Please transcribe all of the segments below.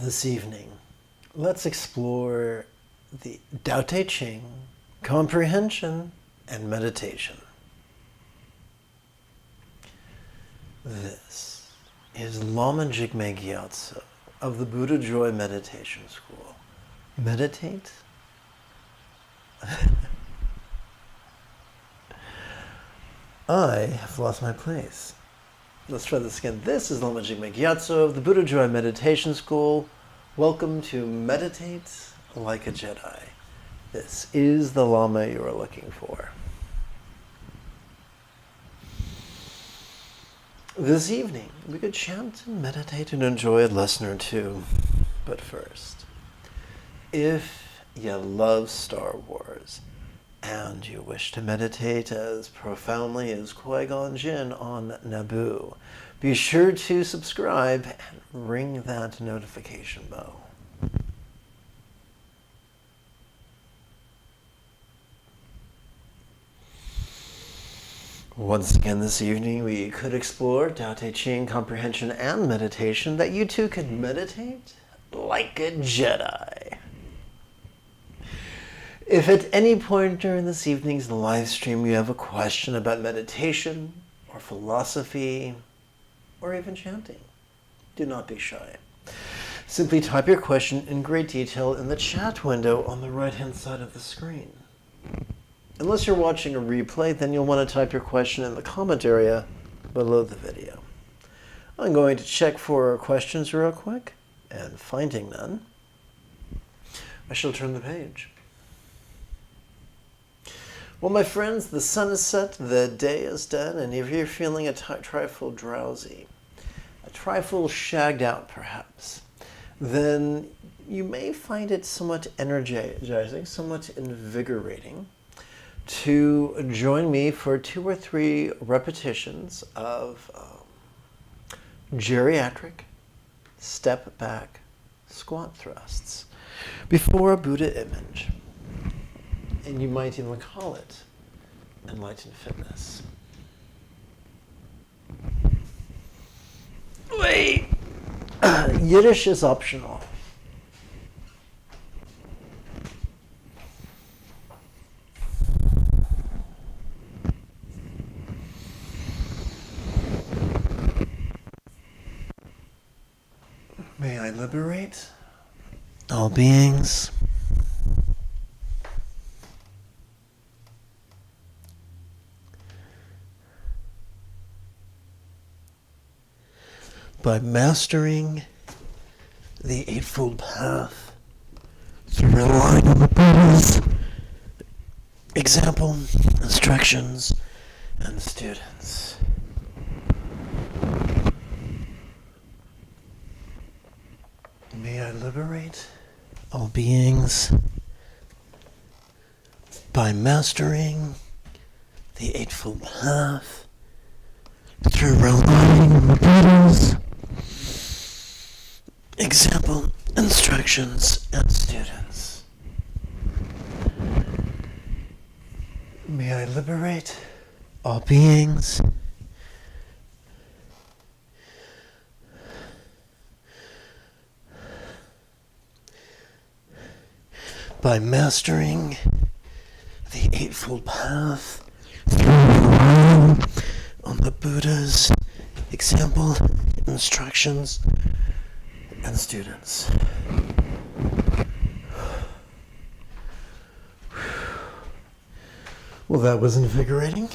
This evening, let's explore the Tao Te Ching, Comprehension, and Meditation. This is Lama Jigme Gyatso of the Buddha Joy Meditation School. Meditate? I have lost my place. Let's try this again. This is Lama Jigme Gyatso of the Buddha Joy Meditation School. Welcome to Meditate Like a Jedi. This is the Lama you are looking for. This evening, we could chant and meditate and enjoy a lesson or two. But first, if you love Star Wars, and you wish to meditate as profoundly as Qui-Gon Jinn on Naboo, be sure to subscribe and ring that notification bell. Once again this evening, we could explore Tao Te Ching, Comprehension, and Meditation, that you too could meditate like a Jedi. If at any point during this evening's live stream you have a question about meditation or philosophy or even chanting, do not be shy. Simply type your question in great detail in the chat window on the right-hand side of the screen. Unless you're watching a replay, then you'll want to type your question in the comment area below the video. I'm going to check for questions real quick, and finding none, I shall turn the page. Well, my friends, the sun is set, the day is done, and if you're feeling a trifle drowsy, a trifle shagged out perhaps, then you may find it somewhat energizing, somewhat invigorating to join me for 2 or 3 repetitions of geriatric step back squat thrusts before a Buddha image. And you might even call it enlightened fitness. Wait! Yiddish is optional. May I liberate all beings by mastering the Eightfold Path through relying on the Buddha's example, instructions, and students. May I liberate all beings by mastering the Eightfold Path through relying on the Buddha's example, instructions, and students. May I liberate all beings by mastering the Eightfold Path through relying on the Buddha's example, instructions, and students. Well, that was invigorating.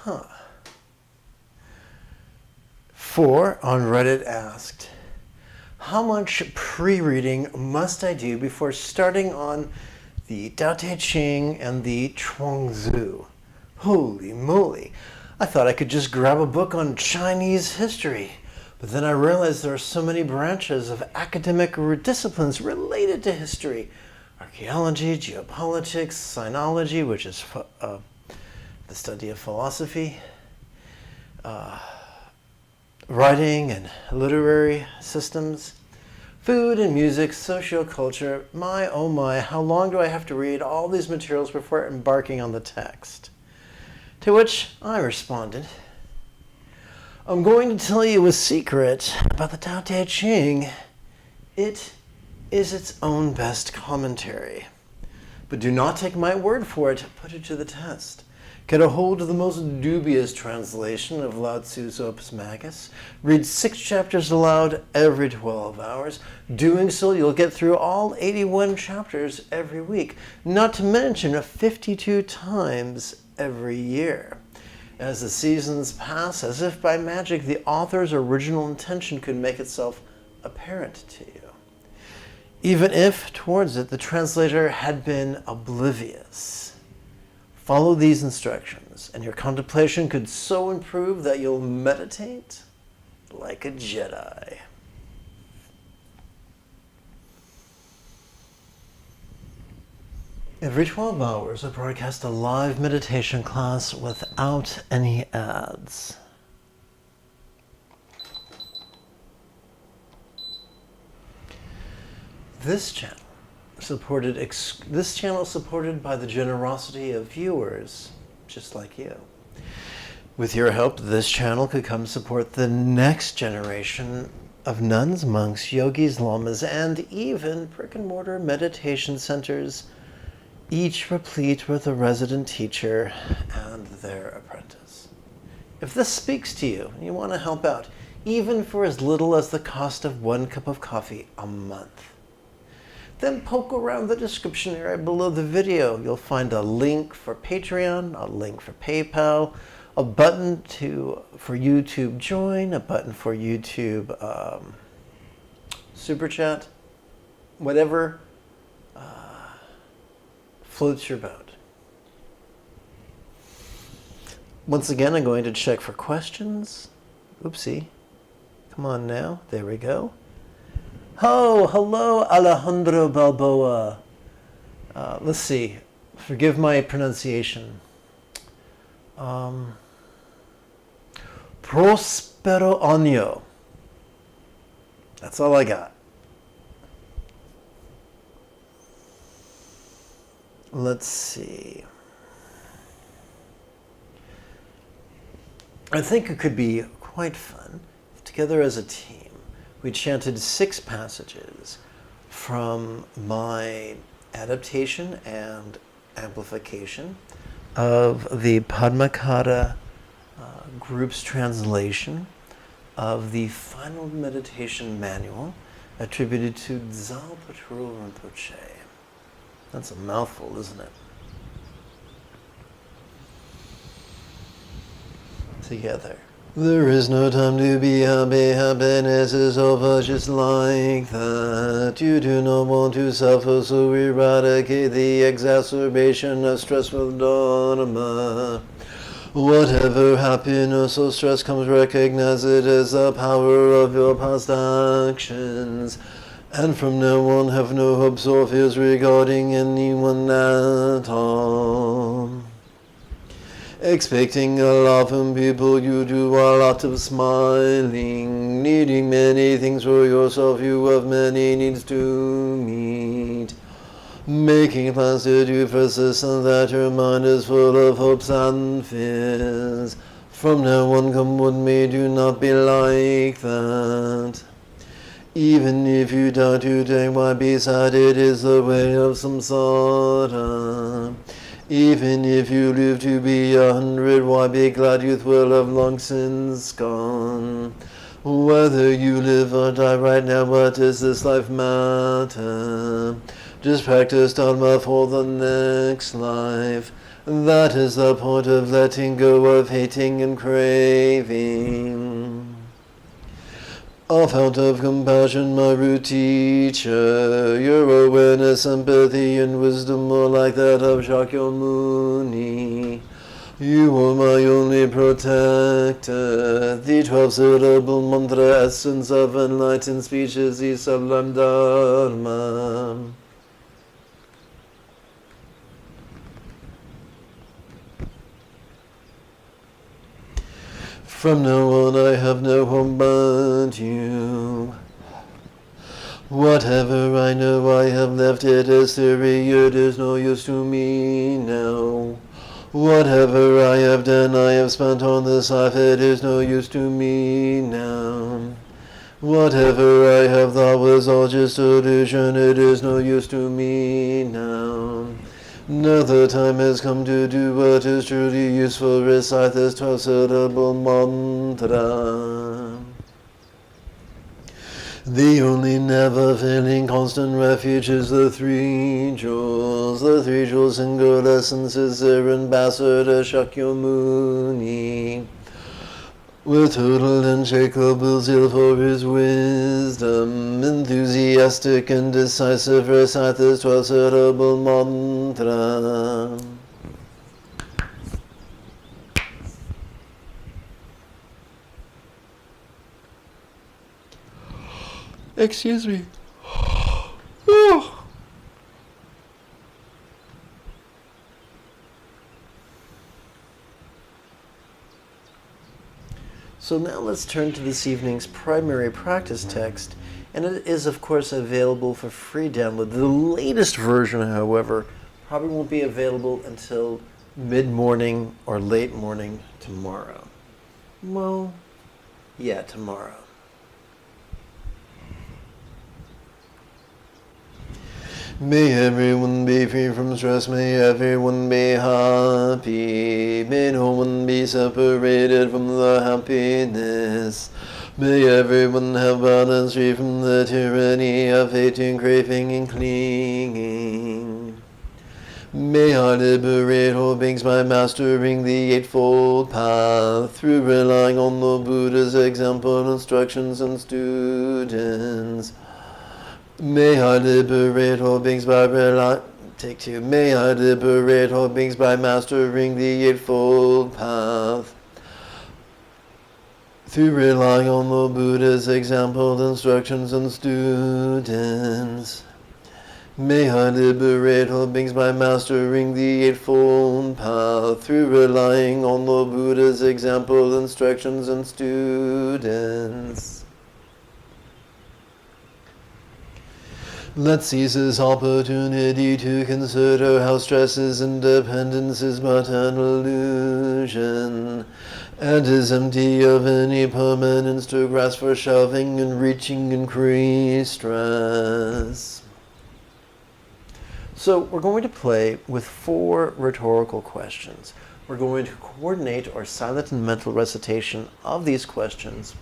Huh. 4 on Reddit asked, how much pre-reading must I do before starting on the Tao Te Ching and the Chuang Tzu? Holy moly. I thought I could just grab a book on Chinese history, but then I realized there are so many branches of academic disciplines related to history. Archaeology, geopolitics, sinology, which is the study of philosophy, writing and literary systems, food and music, socioculture. My, oh my, how long do I have to read all these materials before embarking on the text? To which I responded, I'm going to tell you a secret about the Tao Te Ching. It is its own best commentary. But do not take my word for it, put it to the test. Get a hold of the most dubious translation of Lao Tzu's Opus Magus. Read 6 chapters aloud every 12 hours. Doing so, you'll get through all 81 chapters every week, not to mention 52 times every year. As the seasons pass, as if by magic, the author's original intention could make itself apparent to you. Even if, towards it, the translator had been oblivious. Follow these instructions, and your contemplation could so improve that you'll meditate like a Jedi. Every 12 hours, I broadcast a live meditation class without any ads. This channel is supported by the generosity of viewers just like you. With your help, this channel could come support the next generation of nuns, monks, yogis, lamas, and even brick-and-mortar meditation centers, each replete with a resident teacher and their apprentice. If this speaks to you and you want to help out, even for as little as the cost of 1 cup of coffee a month, then poke around the description area below the video. You'll find a link for Patreon, a link for PayPal, a button for YouTube Join, a button for YouTube Super Chat, whatever floats your boat. Once again, I'm going to check for questions. Oopsie. Come on now. There we go. Oh, hello, Alejandro Balboa. Let's see. Forgive my pronunciation. Prospero año. That's all I got. Let's see. I think it could be quite fun if together as a team we chanted 6 passages from my adaptation and amplification of the Padmakara group's translation of the final meditation manual attributed to Dzal Patrul Rinpoche. That's a mouthful, isn't it? Together. There is no time to be happy, happiness is over just like that. You do not want to suffer, so eradicate the exacerbation of stress with Dharma. Whatever happiness or stress comes, recognize it as the power of your past actions. And from now on, have no hopes or fears regarding anyone at all. Expecting a lot from people, you do a lot of smiling. Needing many things for yourself, you have many needs to meet. Making plans to do persistent, that your mind is full of hopes and fears. From now on, come what may, do not be like that. Even if you die today, why be sad? It is the way of samsara. Even if you live to be 100, why be glad? Youth will have long since gone. Whether you live or die right now, what does this life matter? Just practice Dharma for the next life. That is the point of letting go of hating and craving. A fount of compassion, my root teacher, your awareness, empathy, and wisdom are like that of Shakyamuni. You are my only protector. The 12-syllable mantra, essence of enlightened speech, is the sublime Dharma. From now on I have no home but you. Whatever I know I have left it as theory, it is no use to me now. Whatever I have done I have spent on this life, it is no use to me now. Whatever I have thought was all just illusion, it is no use to me now. Now the time has come to do what is truly useful, recite this 12-syllable mantra. The only never-failing constant refuge is the three jewels. The three jewels single essence is their ambassador Shakyamuni. With total unshakable zeal for his wisdom, enthusiastic and decisive, recite this 12-syllable mantra. Excuse me. So now let's turn to this evening's primary practice text, and it is of course available for free download. The latest version, however, probably won't be available until mid-morning or late morning tomorrow. Well, yeah, tomorrow. May everyone be free from stress, may everyone be happy, may no one be separated from the happiness. May everyone have balance, free from the tyranny of hating, craving, and clinging. May I liberate all beings by mastering the Eightfold Path, through relying on the Buddha's example, instructions, and students. May I liberate all beings by May I liberate all beings by mastering the Eightfold Path, through relying on the Buddha's example, instructions, and students. May I liberate all beings by mastering the Eightfold Path, through relying on the Buddha's example, instructions, and students. Let's seize this opportunity to consider how stress is independence is but an illusion, and is empty of any permanence to grasp for shoving and reaching increased stress. So we're going to play with 4 rhetorical questions. We're going to coordinate our silent and mental recitation of these questions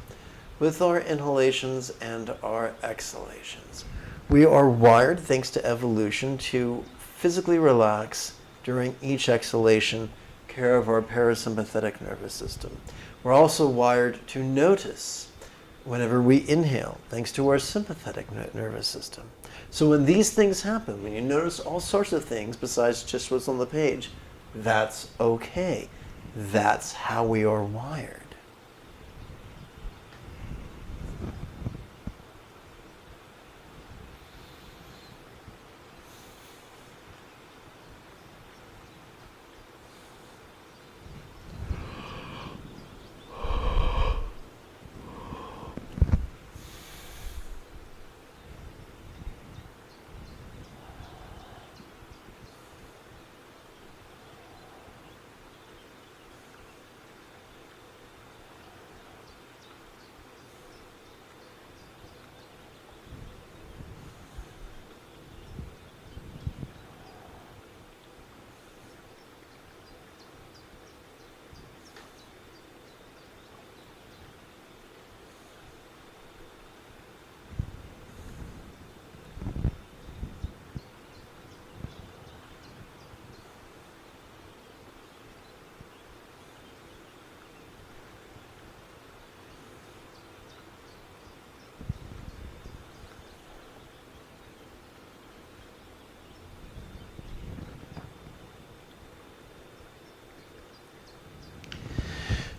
with our inhalations and our exhalations. We are wired, thanks to evolution, to physically relax during each exhalation, care of our parasympathetic nervous system. We're also wired to notice whenever we inhale, thanks to our sympathetic nervous system. So when these things happen, when you notice all sorts of things besides just what's on the page, that's okay. That's how we are wired.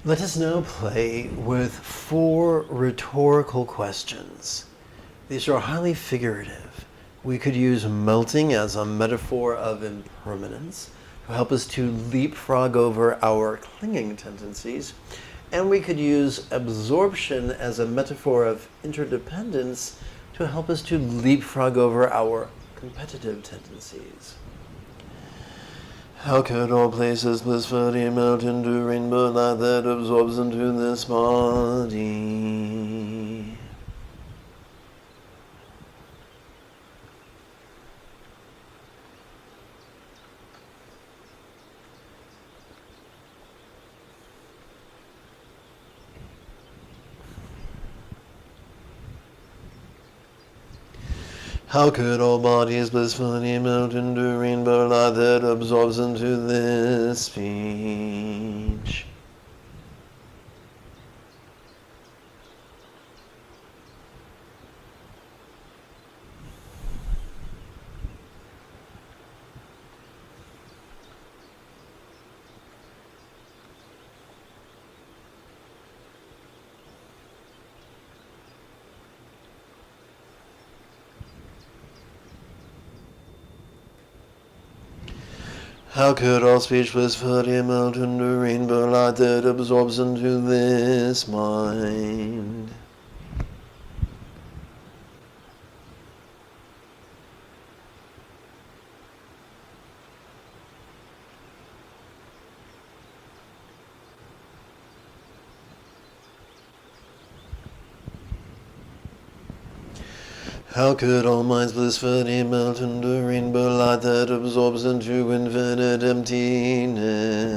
Let us now play with 4 rhetorical questions. These are highly figurative. We could use melting as a metaphor of impermanence to help us to leapfrog over our clinging tendencies. And we could use absorption as a metaphor of interdependence to help us to leapfrog over our competitive tendencies. How could all places blissfully melt into rainbow light that absorbs into this body? How could all bodies blissfully melt into rainbow light that absorbs into this speech? How could all speech blissfully melt into rainbow light that absorbs into this mind? How could all minds blissfully melt into rainbow light that absorbs into infinite emptiness?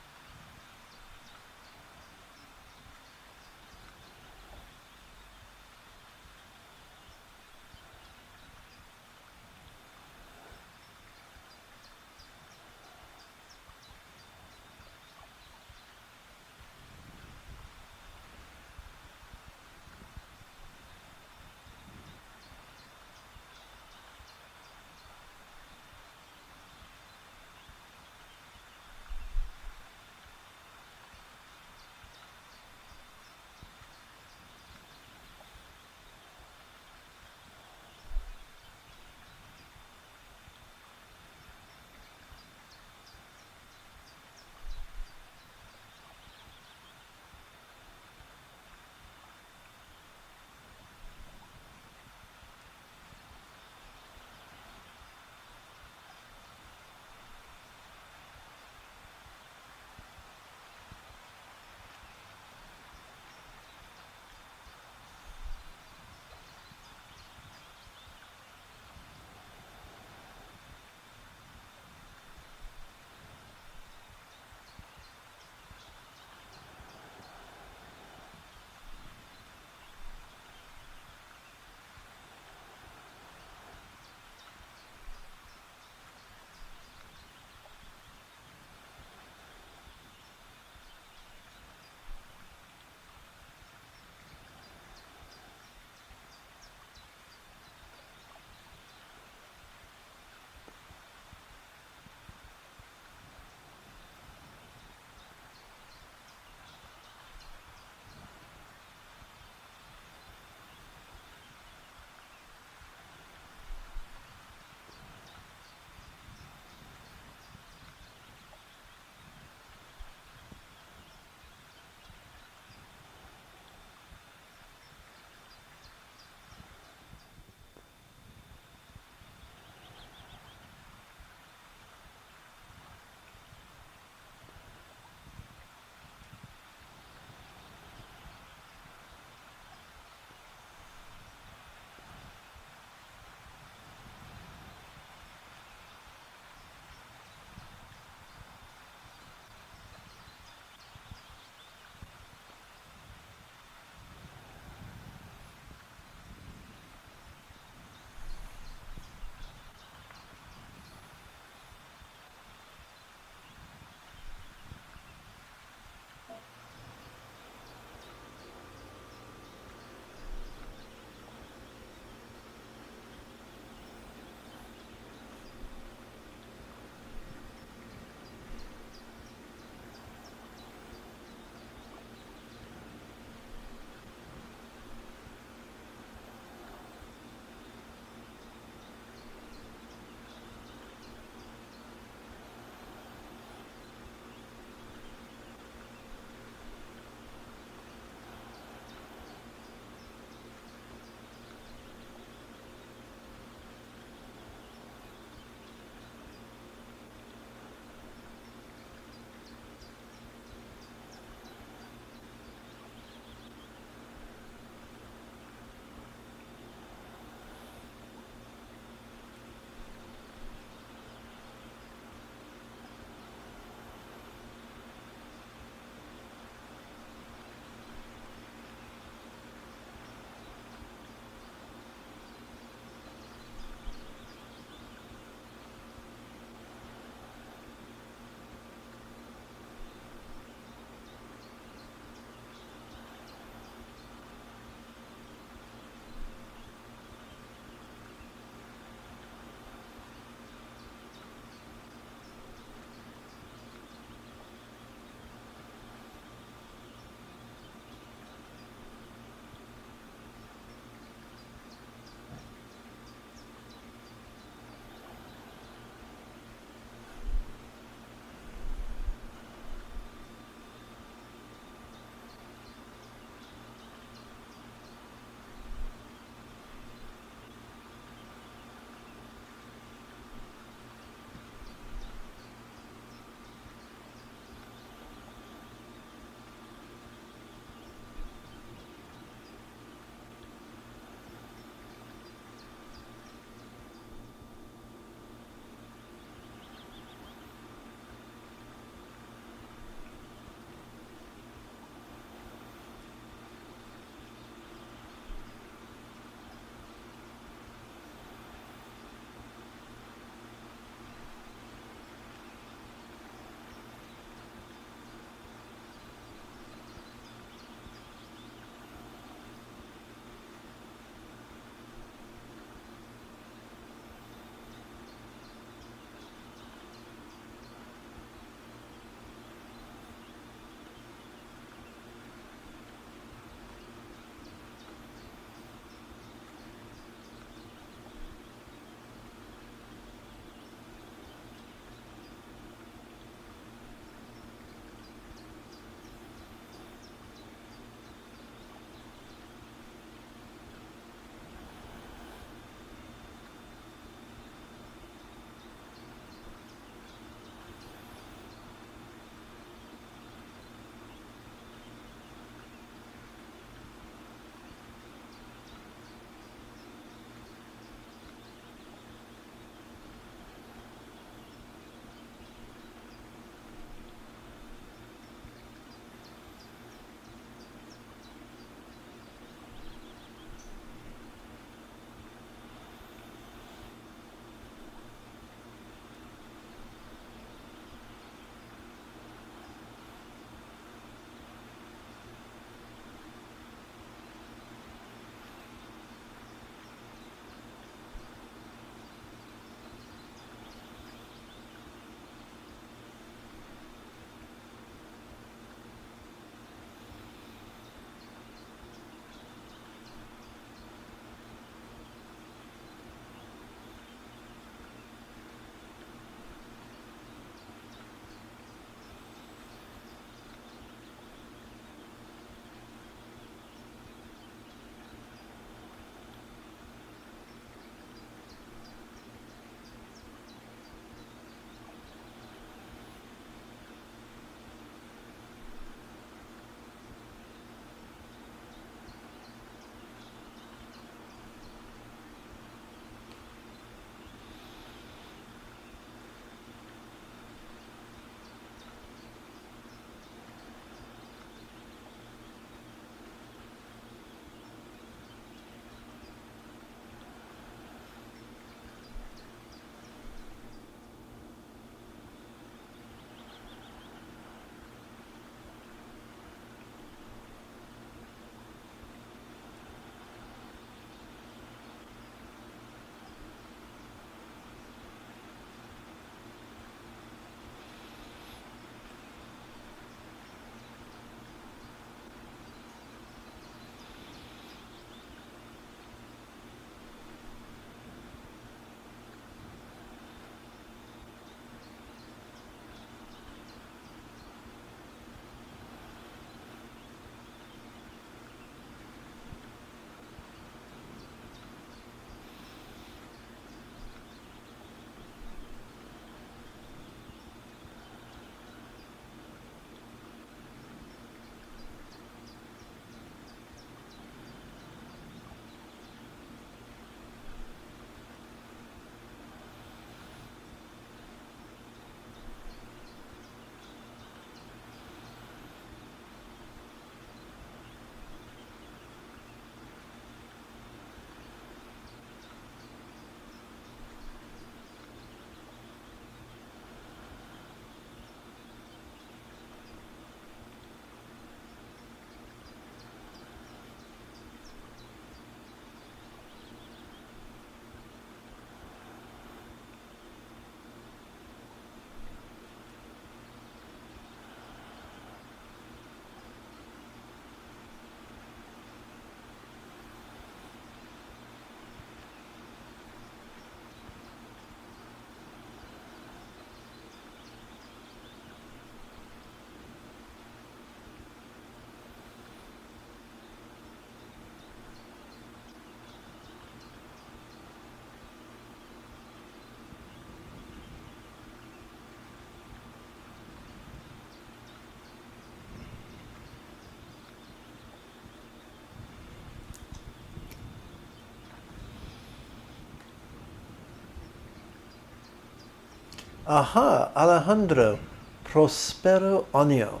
Aha, Alejandro, prospero año.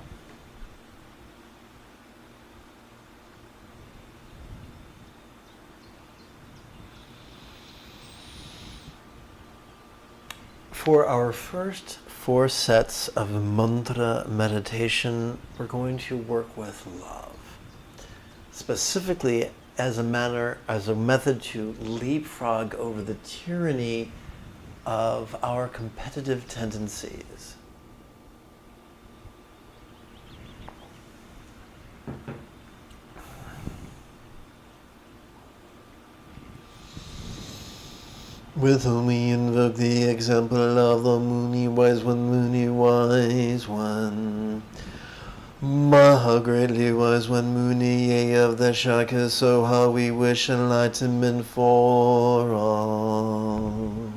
For our first 4 sets of mantra meditation, we're going to work with love. Specifically as a method to leapfrog over the tyranny of our competitive tendencies. With whom we invoke the example of the Muni Wise One. Maha greatly wise one Muni, yea of the Shakas, so how we wish enlightenment for all.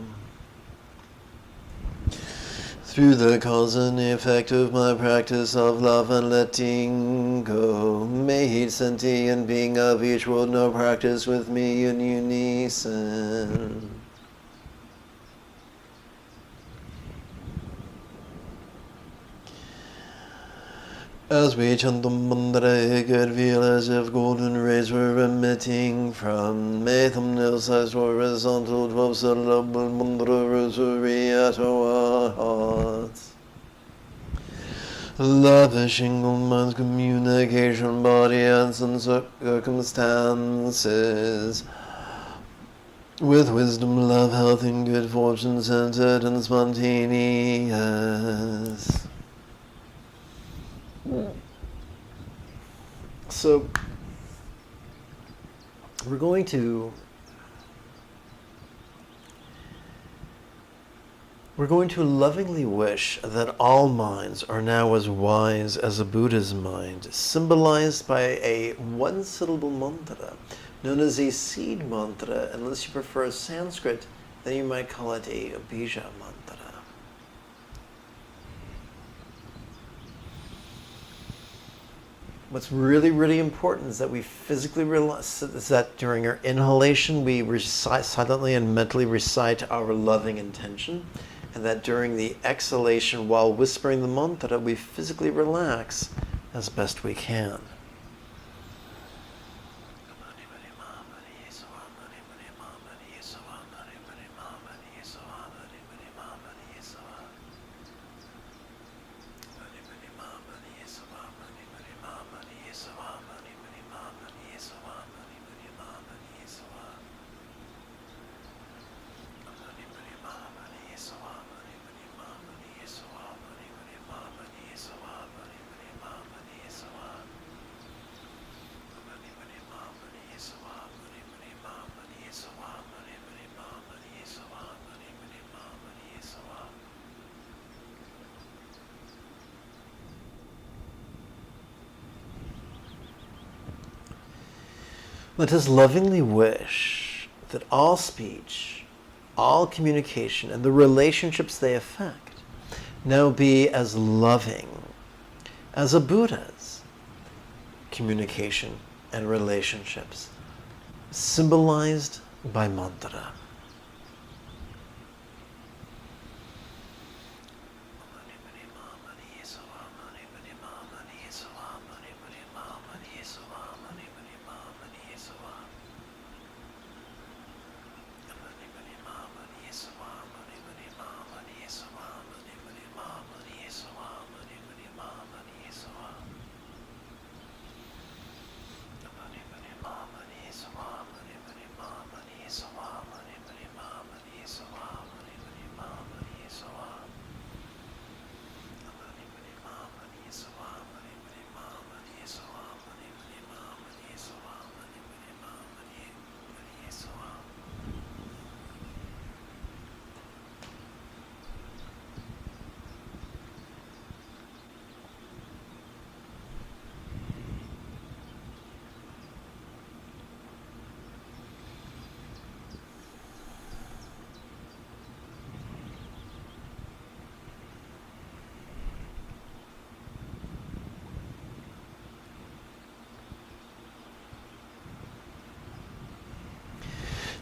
Through the cause and effect of my practice of love and letting go, may each sentient being of each world know practice with me in unison. As we chant the mantra, it could feel as if golden rays were emitting from a thumbnail-sized horizontal 12-syllable mantra rosary at our hearts. Lavishing on man's communication, body, and circumstances, with wisdom, love, health, and good fortune centered and spontaneous. So we're going to lovingly wish that all minds are now as wise as a Buddha's mind, symbolized by a 1-syllable mantra known as a seed mantra. Unless you prefer Sanskrit, then you might call it a bija mantra. What's really, really important is that we physically realize is that during our inhalation, we silently and mentally recite our loving intention, and that during the exhalation, while whispering the mantra, we physically relax as best we can. Let us lovingly wish that all speech, all communication, and the relationships they affect now be as loving as a Buddha's communication and relationships, symbolized by mantra.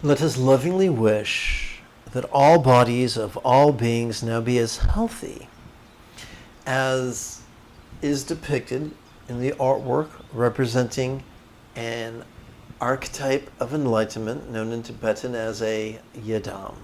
Let us lovingly wish that all bodies of all beings now be as healthy as is depicted in the artwork representing an archetype of enlightenment known in Tibetan as a yidam.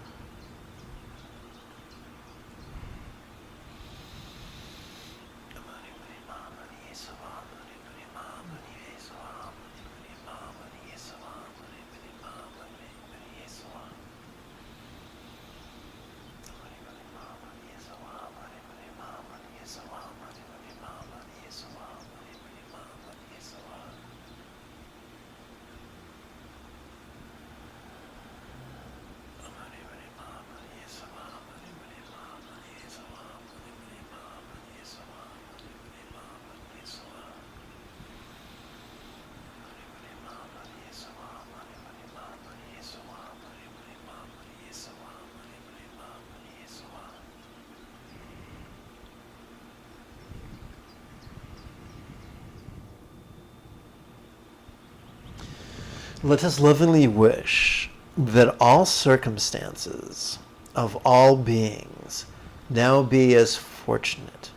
Let us lovingly wish that all circumstances of all beings now be as fortunate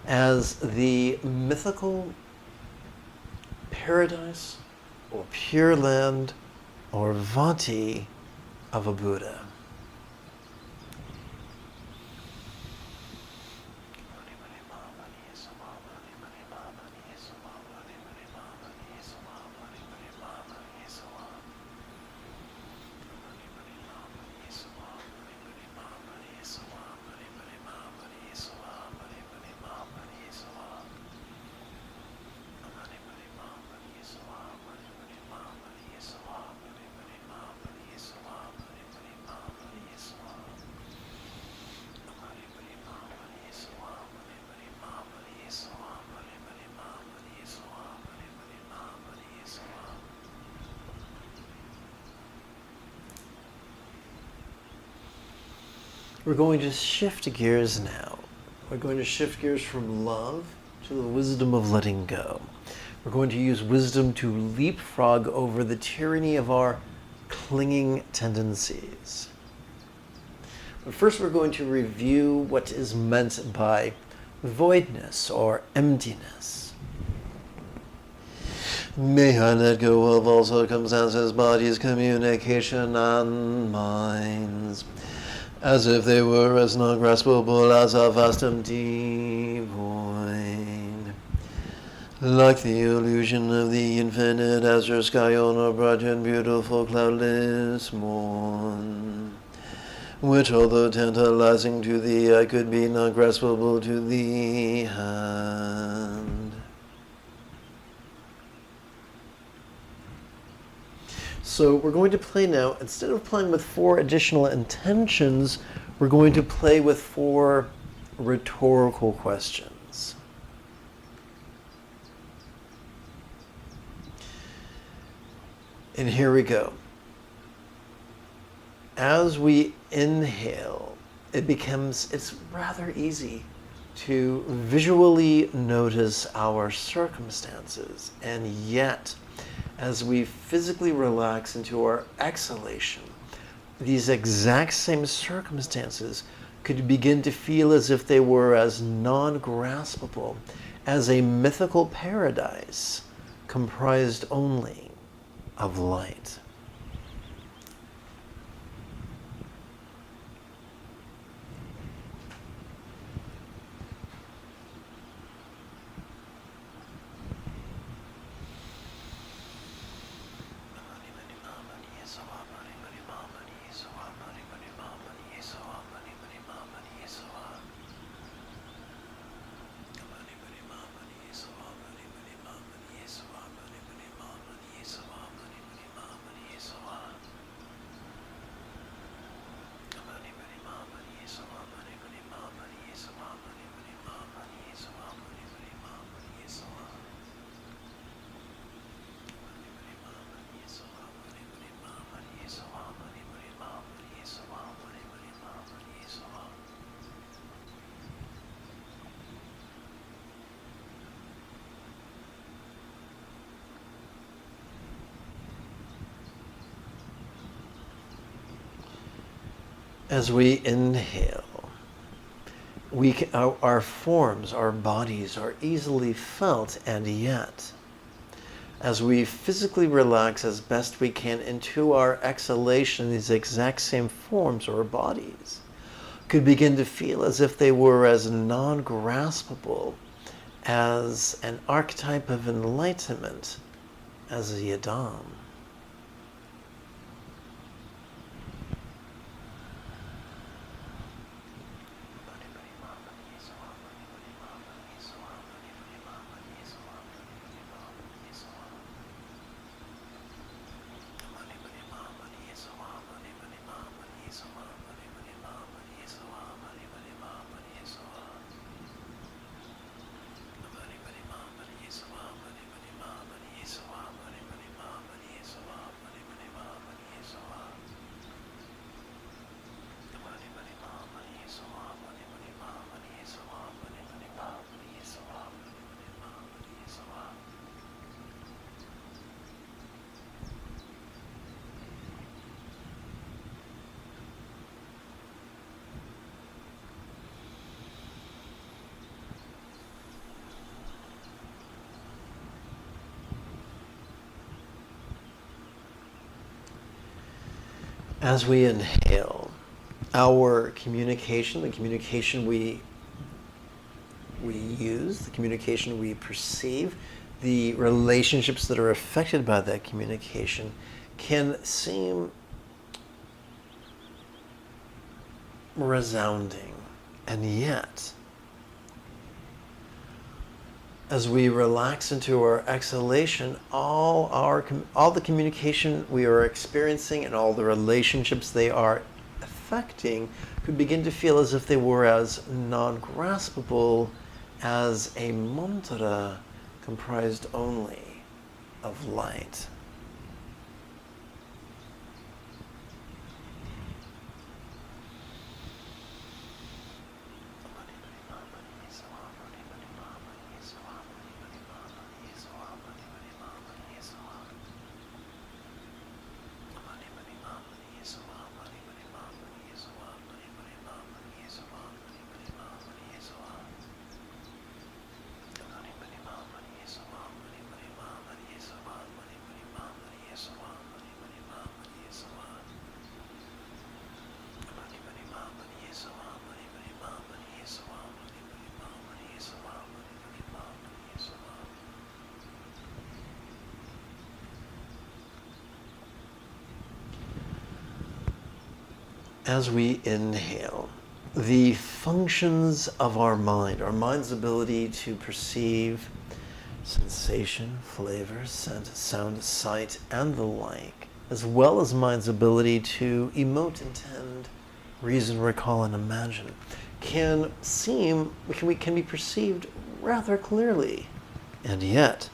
as the mythical paradise or pure land or vati of a Buddha. We're going to shift gears now. We're going to shift gears from love to the wisdom of letting go. We're going to use wisdom to leapfrog over the tyranny of our clinging tendencies. But first we're going to review what is meant by voidness or emptiness. May I let go of all circumstances, bodies, communication, and minds, as if they were as non-graspable as a vast empty void, like the illusion of the infinite azure sky on a bright and beautiful cloudless morn, which, although tantalizing to the eye, could be non-graspable to the hand. So we're going to play now, instead of playing with 4 additional intentions, we're going to play with 4 rhetorical questions. And here we go. As we inhale, it's rather easy to visually notice our circumstances, and yet, as we physically relax into our exhalation, these exact same circumstances could begin to feel as if they were as non-graspable as a mythical paradise comprised only of light. As we inhale, our forms, our bodies are easily felt, and yet, as we physically relax as best we can into our exhalation, these exact same forms or bodies could begin to feel as if they were as non-graspable as an archetype of enlightenment as a yidam. As we inhale, our communication, the communication we use, the communication we perceive, the relationships that are affected by that communication can seem resounding. And yet, as we relax into our exhalation, all the communication we are experiencing and all the relationships they are affecting could begin to feel as if they were as non-graspable as a mantra comprised only of light. As we inhale, the functions of our mind's ability to perceive sensation, flavor, scent, sound, sight, and the like, as well as mind's ability to emote, intend, reason, recall, and imagine, can be perceived rather clearly. And yet,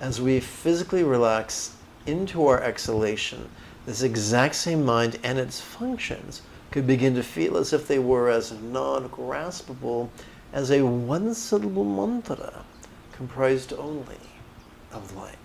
as we physically relax into our exhalation, this exact same mind and its functions could begin to feel as if they were as non-graspable as a one-syllable mantra comprised only of light.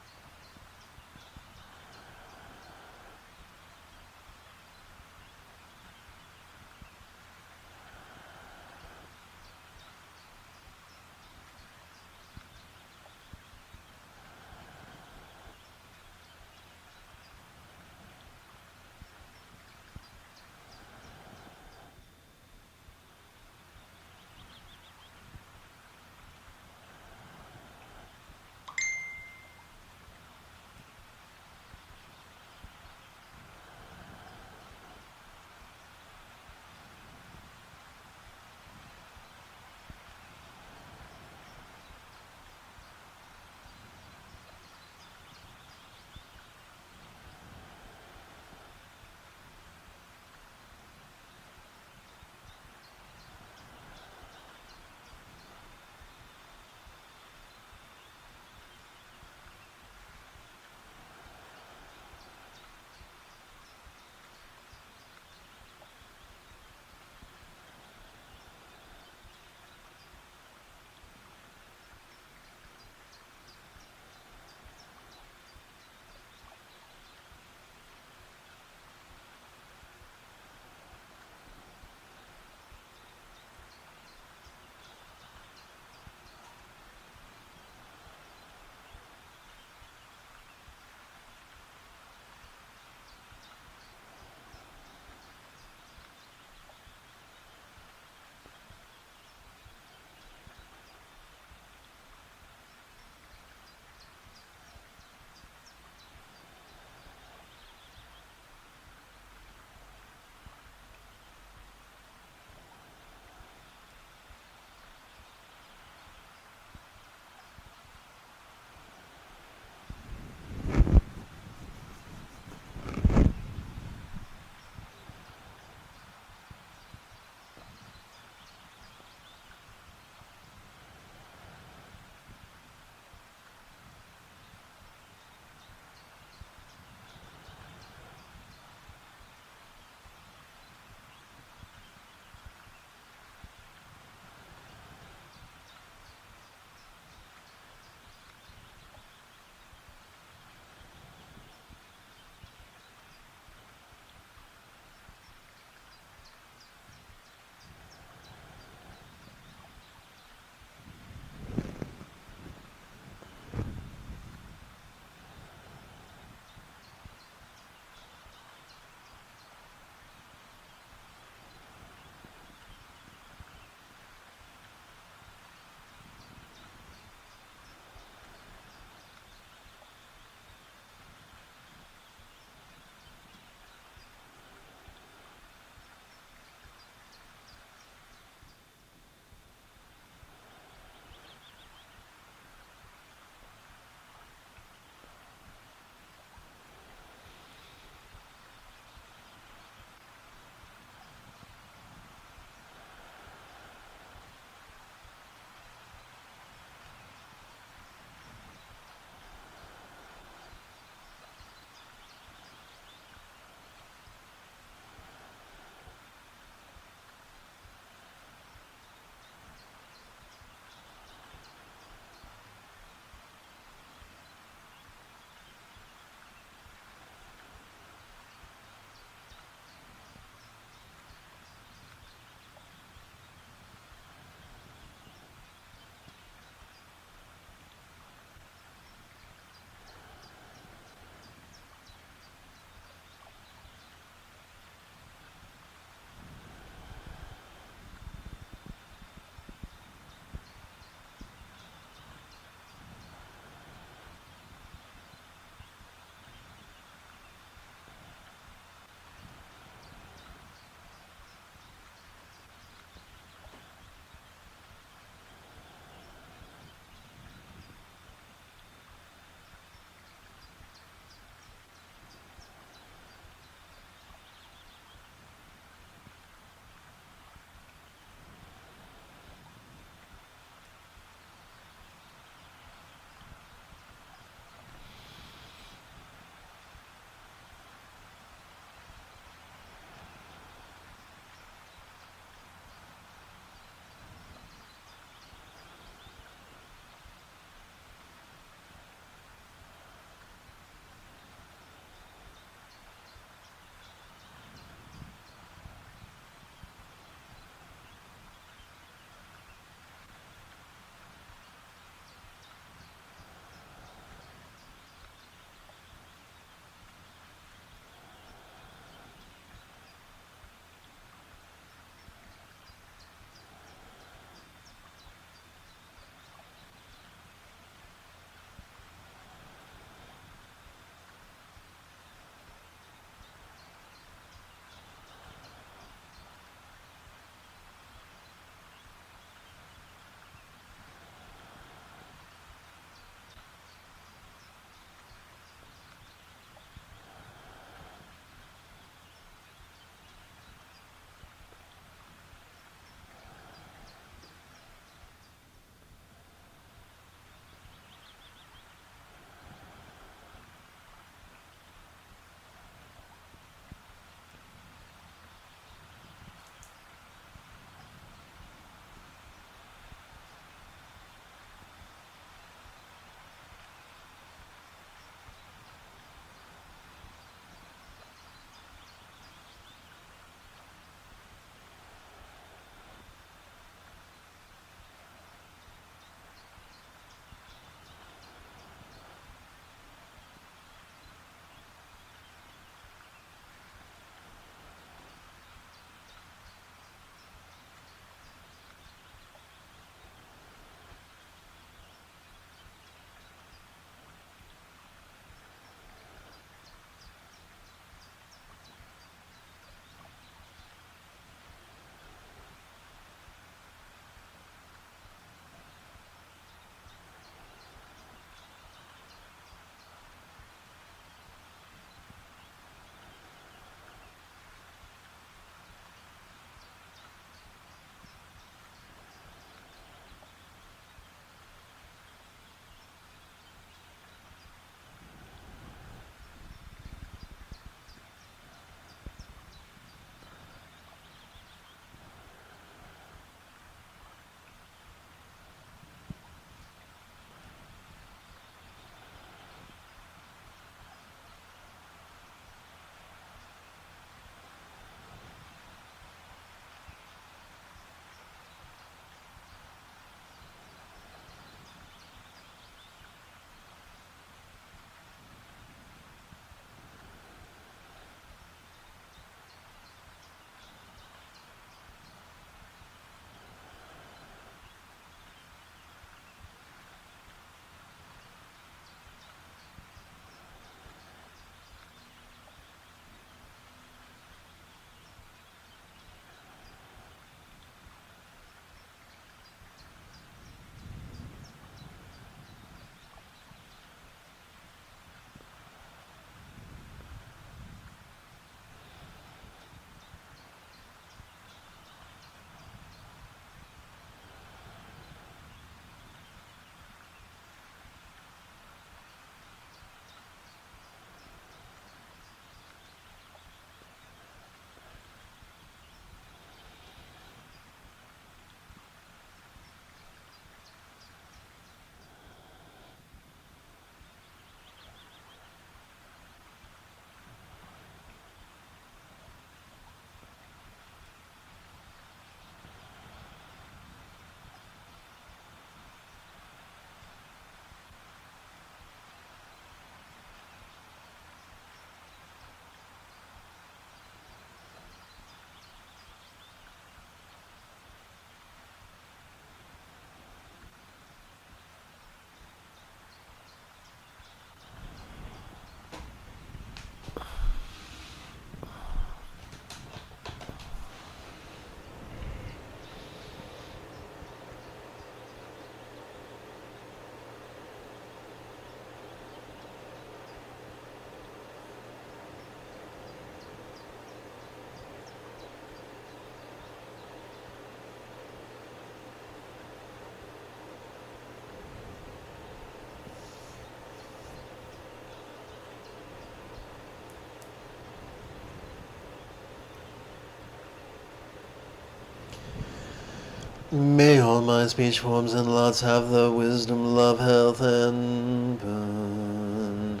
May all my speech forms and lots have the wisdom, love, health, and boon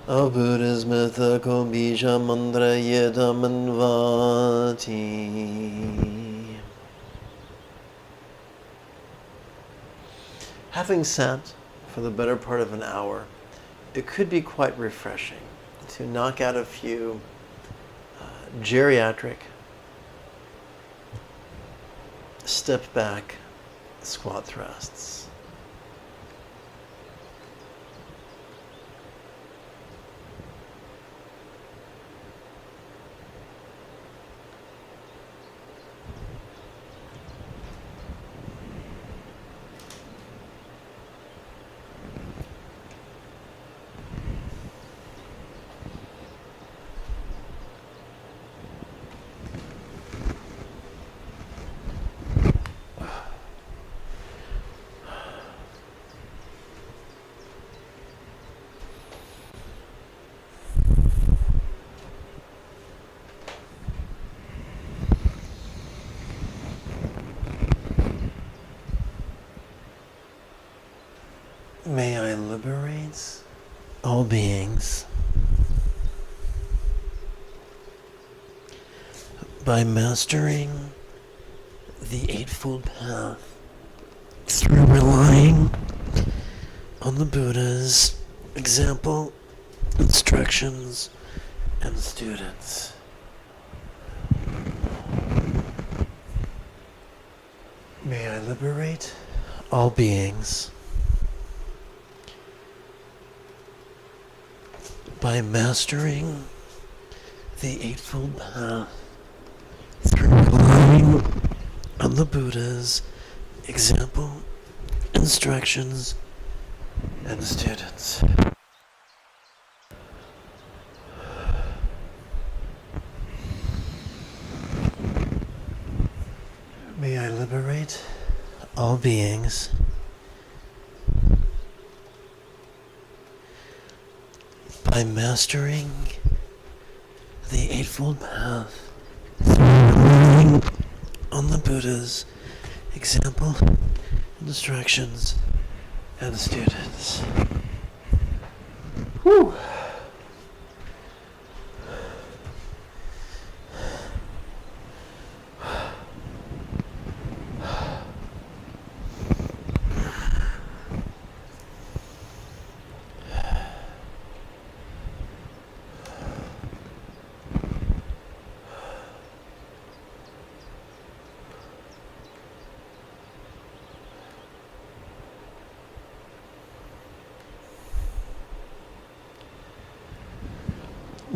of Buddha's mythical bija mantra yedam and vati. Having sat for the better part of an hour, it could be quite refreshing to knock out a few geriatric step back squat thrusts. May I liberate all beings by mastering the Eightfold Path through relying on the Buddha's example, instructions, and students. May I liberate all beings by mastering the Eightfold Path through relying on the Buddha's example, instructions, and students. May I liberate all beings by mastering the Eightfold Path through relying on the Buddha's example, instructions, and students. Whew.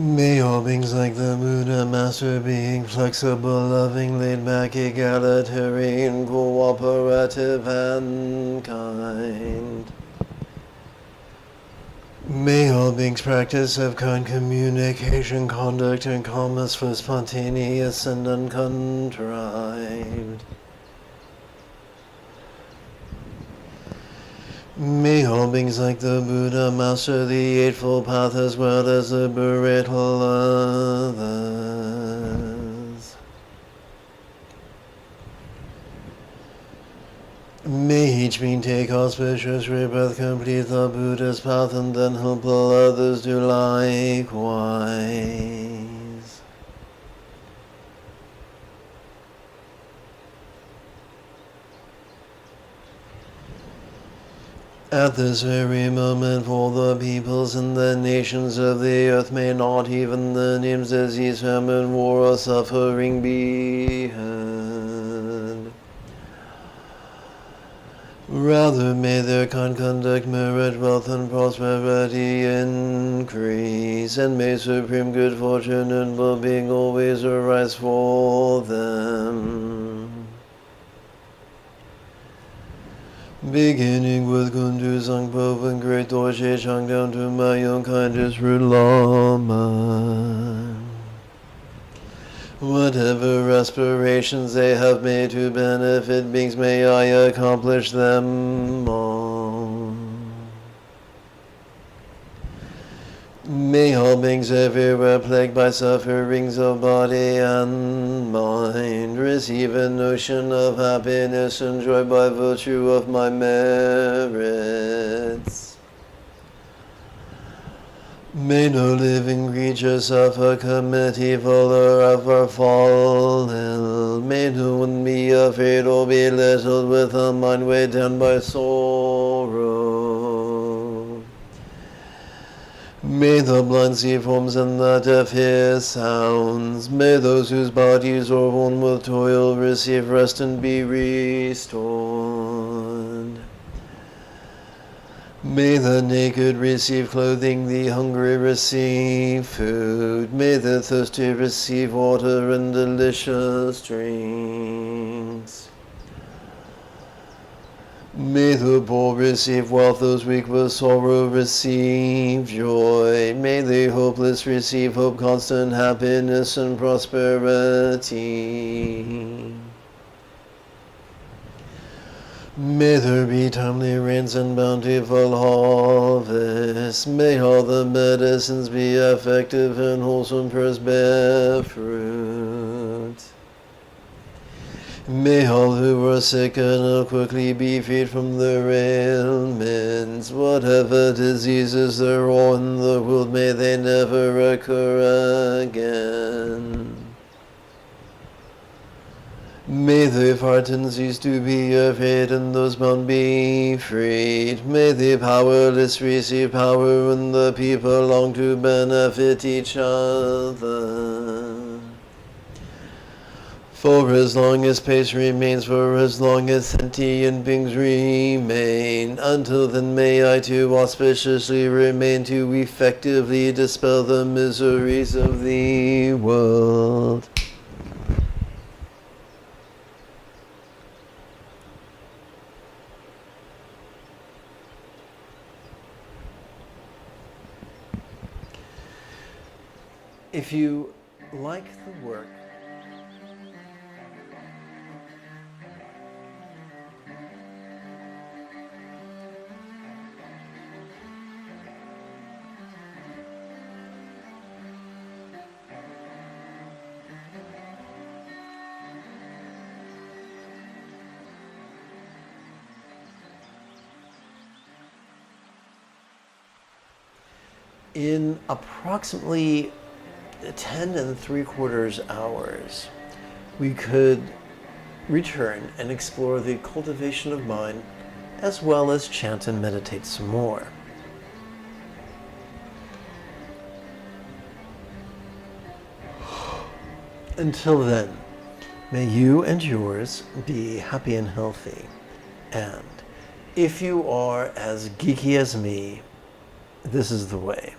May all beings like the Buddha, Master, being flexible, loving, laid back, egalitarian, cooperative, and kind. May all beings practice of kind communication, conduct, and calmness for spontaneous and uncontrived. May all beings like the Buddha master the Eightfold Path as well as liberate all others. May each being take auspicious rebirth, complete the Buddha's path, and then help all others do likewise. At this very moment, for the peoples and the nations of the earth, may not even the names disease, famine, war, or suffering be heard. Rather may their kind conduct merit wealth and prosperity increase, and may supreme good fortune and well-being always arise for them. Beginning with Kundu Sangpo and Great Dorje Chang down to my own kindest root Lama. Whatever aspirations they have made to benefit beings, may I accomplish them all. May all beings everywhere plagued by sufferings of body and mind receive a notion of happiness and joy by virtue of my merits. May no living creature suffer, commit evil, or ever fall ill. May no one be afraid or belittled with a mind weighed down by sorrow. May the blind see forms and the deaf hear sounds. May those whose bodies are worn with toil receive rest and be restored. May the naked receive clothing, the hungry receive food. May the thirsty receive water and delicious drinks. May the poor receive wealth, those weak with sorrow receive joy. May the hopeless receive hope, constant happiness and prosperity. May there be timely rains and bountiful harvests. May all the medicines be effective and wholesome prayers bear fruit. May all who are sick and ill quickly be freed from their ailments. Whatever diseases there are in the world, may they never occur again. May the frightened cease to be afraid and those bound be freed. May the powerless receive power and the people long to benefit each other. For as long as space remains, for as long as sentient beings remain, until then may I too auspiciously remain to effectively dispel the miseries of the world. If you like the work, in approximately 10 3/4 hours, we could return and explore the cultivation of mind, as well as chant and meditate some more. Until then, may you and yours be happy and healthy. And if you are as geeky as me, this is the way.